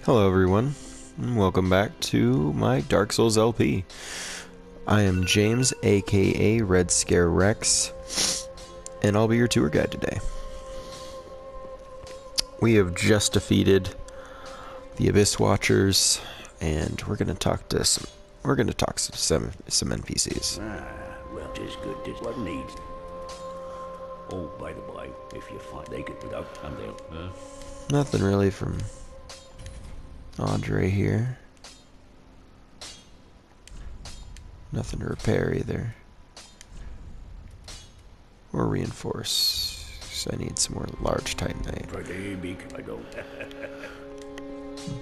Hello everyone, and welcome back to my Dark Souls LP. I am James, aka Red Scare Rex, and I'll be your tour guide today. We have just defeated the Abyss Watchers, and we're gonna talk to some NPCs. Well, tis good, tis what needs. Oh, by the way, if you fight naked without thumbnail, Nothing really from Andre here. Nothing to repair either. Or reinforce. So I need some more large titanite. pretty big, I don't.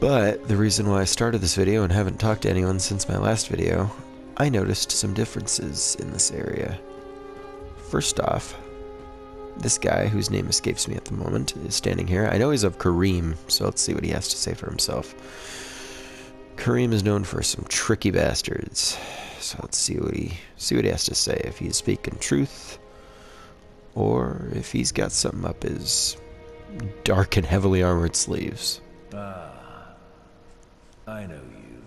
But the reason why I started this video and haven't talked to anyone since my last video, I noticed some differences in this area. First off, this guy, whose name escapes me at the moment, is standing here. I know he's of Karim, so let's see what he has to say for himself. Karim is known for some tricky bastards, so let's see what he has to say. If he's speaking truth, or if he's got something up his dark and heavily armored sleeves. I know you.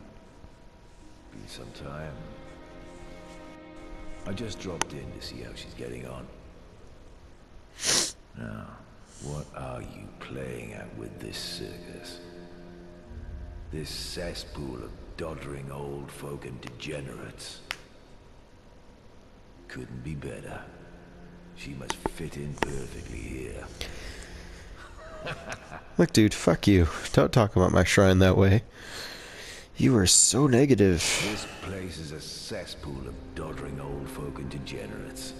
Been some time. I just dropped in to see how she's getting on. Now, what are you playing at with this circus? This cesspool of doddering old folk and degenerates? Couldn't be better. She must fit in perfectly here. Look, dude, fuck you. Don't talk about my shrine that way. You are so negative. This place is a cesspool of doddering old folk and degenerates.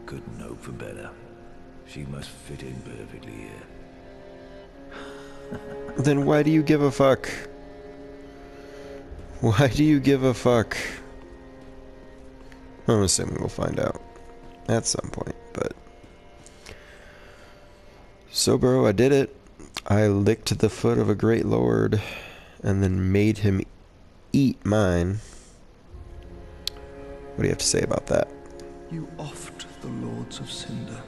Couldn't hope for better. She must fit in perfectly here. Then why do you give a fuck? Why do you give a fuck? I'm assuming we'll find out at some point, but... So, bro, I did it. I licked the foot of a great lord, and then made him eat mine. What do you have to say about that? You offed the Lords of Cinder,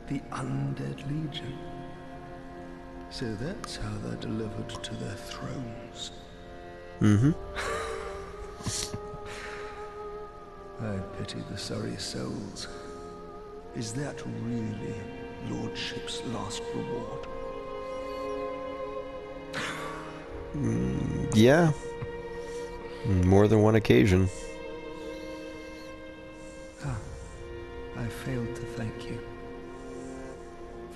the undead legion. So that's how they're delivered to their thrones. Mm-hmm. I pity the sorry souls. Is that really Lordship's last reward? Yeah. More than one occasion. I failed to thank you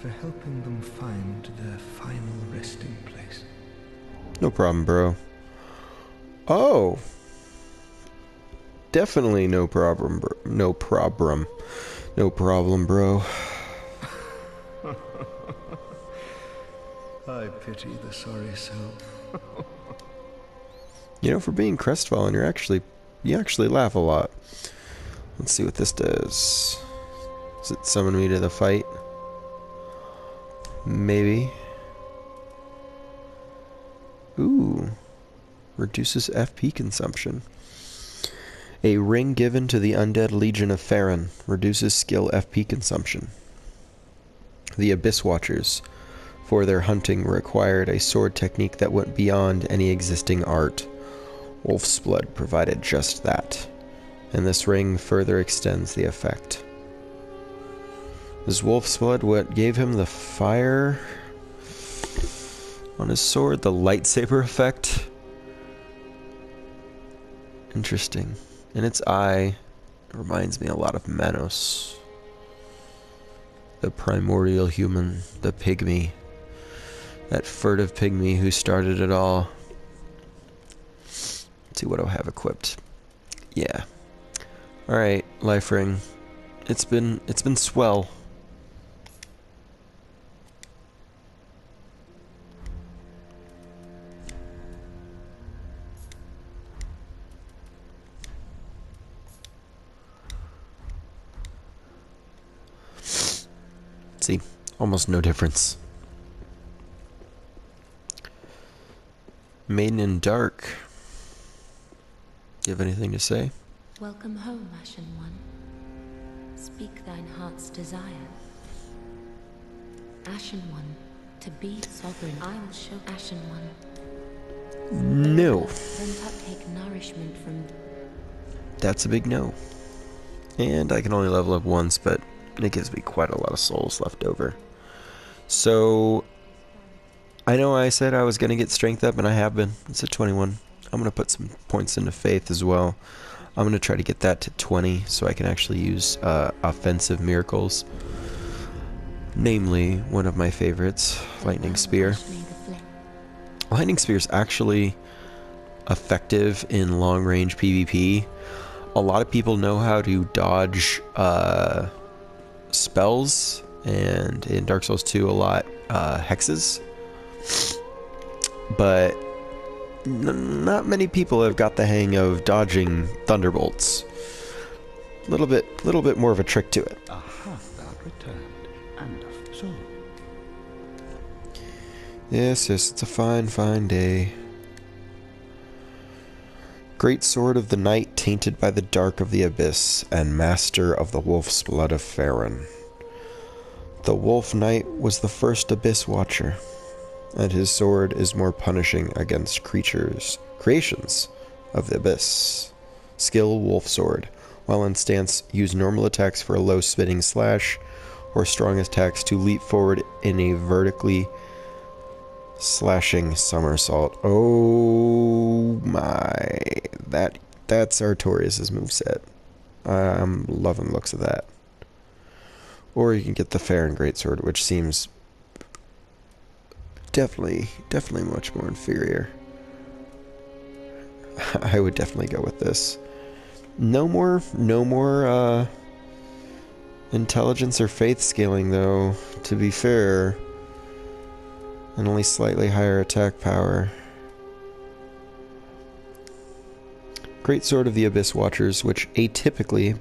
for helping them find their final resting place. No problem, bro. Oh! Definitely no problem, bro. No problem. No problem, bro. I pity the sorry soul. You know, for being crestfallen, you actually laugh a lot. Let's see what this does. Does it summon me to the fight? Maybe. Ooh. Reduces FP consumption. A ring given to the undead legion of Farron reduces skill FP consumption. The Abyss Watchers, for their hunting, required a sword technique that went beyond any existing art. Wolf's Blood provided just that, and this ring further extends the effect. Is Wolf's Blood what gave him the fire on his sword? The lightsaber effect? Interesting. And its eye reminds me a lot of Manos. The primordial human, the pygmy. That furtive pygmy who started it all. Let's see what I'll have equipped. Yeah. Alright, life ring. It's been swell. See, almost no difference. Maiden in Dark. Do you have anything to say? Welcome home, Ashen One. Speak thine heart's desire. Ashen One, to be sovereign. I will show Ashen One. No. Then take nourishment from. That's a big no. And I can only level up once, but it gives me quite a lot of souls left over. So, I know I said I was going to get strength up, and I have been. It's at 21. I'm going to put some points into faith as well. I'm going to try to get that to 20 so I can actually use offensive miracles. Namely, one of my favorites, Lightning Spear. Lightning Spear is actually effective in long-range PvP. A lot of people know how to dodge spells, and in Dark Souls 2 a lot hexes. But not many people have got the hang of dodging thunderbolts. Little bit more of a trick to it. Aha, thou returned, and so. Yes, it's a fine, fine day. Great Sword of the Night, tainted by the dark of the abyss, and master of the wolf's blood of Farron. The Wolf Knight was the first Abyss Watcher, and his sword is more punishing against creations of the Abyss. Skill Wolf Sword. While in stance, use normal attacks for a low spinning slash, or strong attacks to leap forward in a vertically slashing somersault. Oh my. That's Artorias' moveset. I'm loving the looks of that. Or you can get the Farron Greatsword, which seems definitely much more inferior. I would definitely go with this. No more intelligence or faith scaling though, to be fair. And only slightly higher attack power. Great Sword of the Abyss Watchers, which is atypically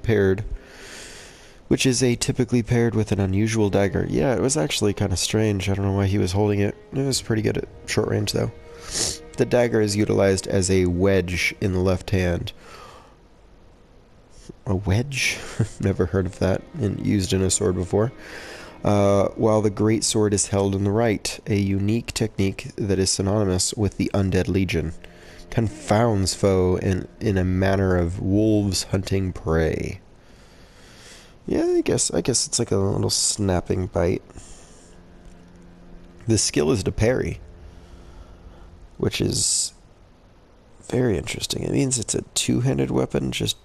paired with an unusual dagger. Yeah, it was actually kind of strange. I don't know why he was holding it. It was pretty good at short range, though. The dagger is utilized as a wedge in the left hand. A wedge? Never heard of that used in a sword before. While the Great Sword is held in the right, a unique technique that is synonymous with the Undead Legion. Confounds foe in a manner of wolves hunting prey. Yeah, I guess it's like a little snapping bite. The skill is to parry, which is very interesting. It means it's a two-handed weapon just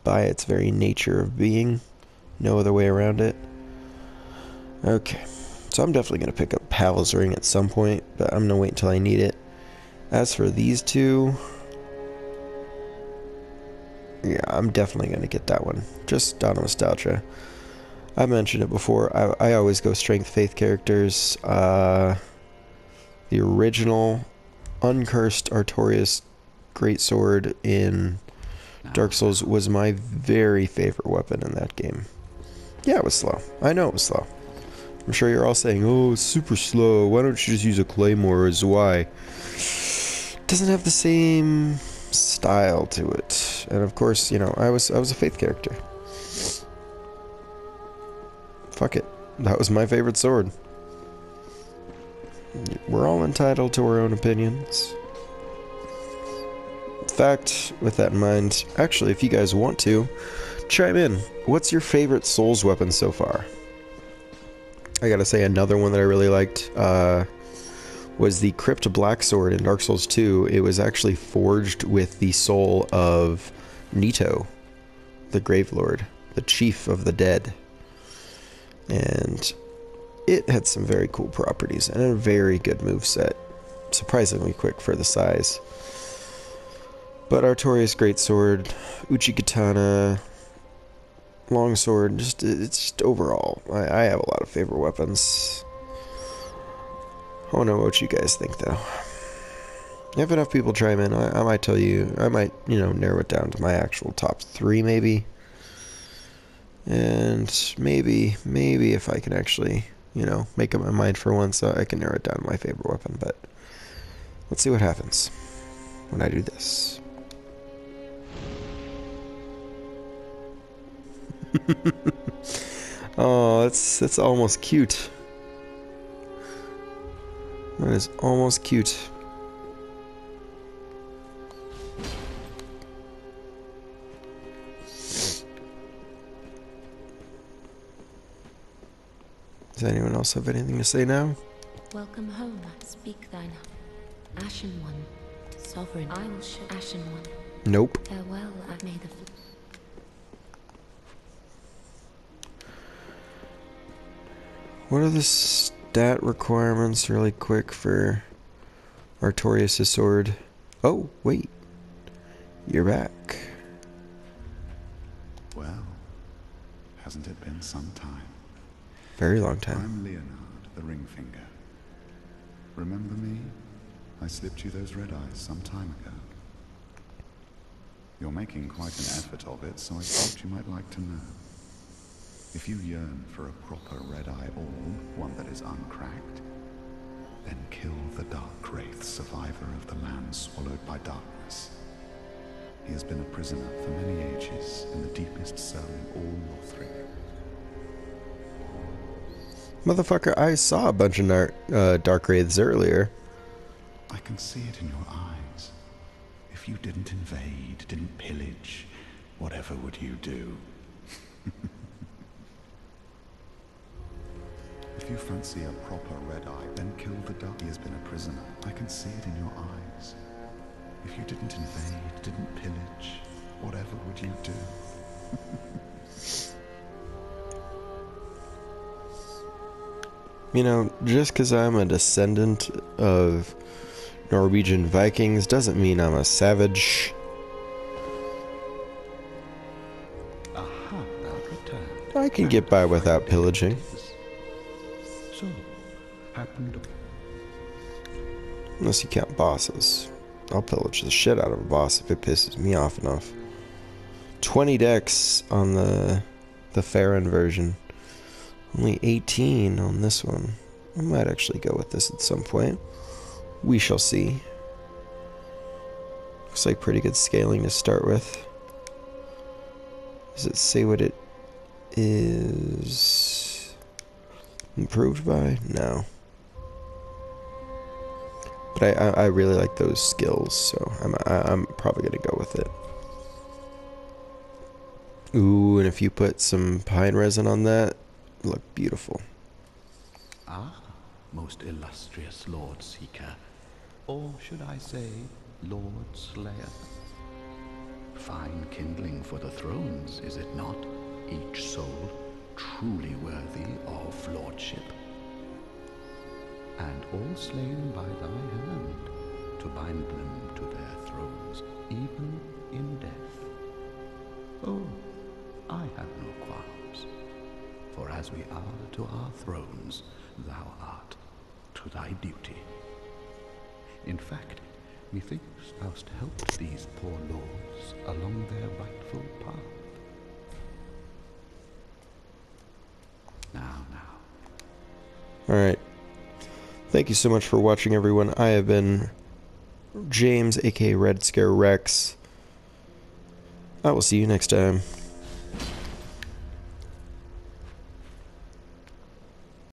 by its very nature of being. No other way around it. Okay, so I'm definitely going to pick up Pavel's Ring at some point, but I'm going to wait until I need it. As for these two, yeah, I'm definitely going to get that one, just out of nostalgia. I mentioned it before, I always go Strength Faith characters. The original Uncursed Artorias Greatsword in Dark Souls was my very favorite weapon in that game. Yeah, it was slow. I know it was slow. I'm sure you're all saying, oh, it's super slow. Why don't you just use a Claymore as Y? Doesn't have the same style to it. And of course, you know, I was a Faith character. Fuck it. That was my favorite sword. We're all entitled to our own opinions. In fact, with that in mind, actually, if you guys want to, chime in. What's your favorite Souls weapon so far? I gotta say, another one that I really liked was the Crypt Black Sword in Dark Souls 2. It was actually forged with the soul of Nito, the Gravelord, the chief of the dead. And it had some very cool properties and a very good moveset. Surprisingly quick for the size. But Artorias Greatsword, Uchigatana, Longsword, it's just overall, I have a lot of favorite weapons. I want to know what you guys think, though. If enough people chime in, I might tell you, I might, you know, narrow it down to my actual top 3, maybe. And maybe if I can actually, you know, make up my mind for once, I can narrow it down to my favorite weapon, but let's see what happens when I do this. Oh, that's almost cute. That is almost cute. Does anyone else have anything to say now? Welcome home. Speak thine. Ashen One, sovereign. I will show Ashen One. Nope. Farewell. I may the. What are the stat requirements really quick for Artorias' sword? Oh, wait. You're back. Well, hasn't it been some time? Very long time. I'm Leonard, the Ringfinger. Remember me? I slipped you those red eyes some time ago. You're making quite an effort of it, so I thought you might like to know. If you yearn for a proper red-eye orb, one that is uncracked, then kill the Dark Wraith, survivor of the land swallowed by darkness. He has been a prisoner for many ages in the deepest cell in all Lothric. Motherfucker, I saw a bunch of Dark Wraiths earlier. I can see it in your eyes. If you didn't invade, didn't pillage, whatever would you do? If you fancy a proper red-eye, then kill the Dark. He has been a prisoner. I can see it in your eyes. If you didn't invade, didn't pillage, whatever would you do? You know, just because I'm a descendant of Norwegian Vikings doesn't mean I'm a savage. Aha, thou returned. I can get by without pillaging. So, happened. Unless you count bosses. I'll pillage the shit out of a boss if it pisses me off enough. 20 decks on the Farron version. Only 18 on this one. I might actually go with this at some point. We shall see. Looks like pretty good scaling to start with. Does it say what it is improved by? No. But I really like those skills, so I'm probably gonna go with it. Ooh, and if you put some pine resin on that, look beautiful. Ah, most illustrious Lord Seeker. Or should I say, Lord Slayer? Fine kindling for the thrones, is it not? Each soul truly worthy of lordship. And all slain by thy hand, to bind them to their thrones, even in death. Oh, I have no qualms, for as we are to our thrones, thou art to thy duty. In fact, methinks thou'st helped these poor lords along their rightful path. Now. Alright. Thank you so much for watching, everyone. I have been James, aka Red Scare Rex. I will see you next time.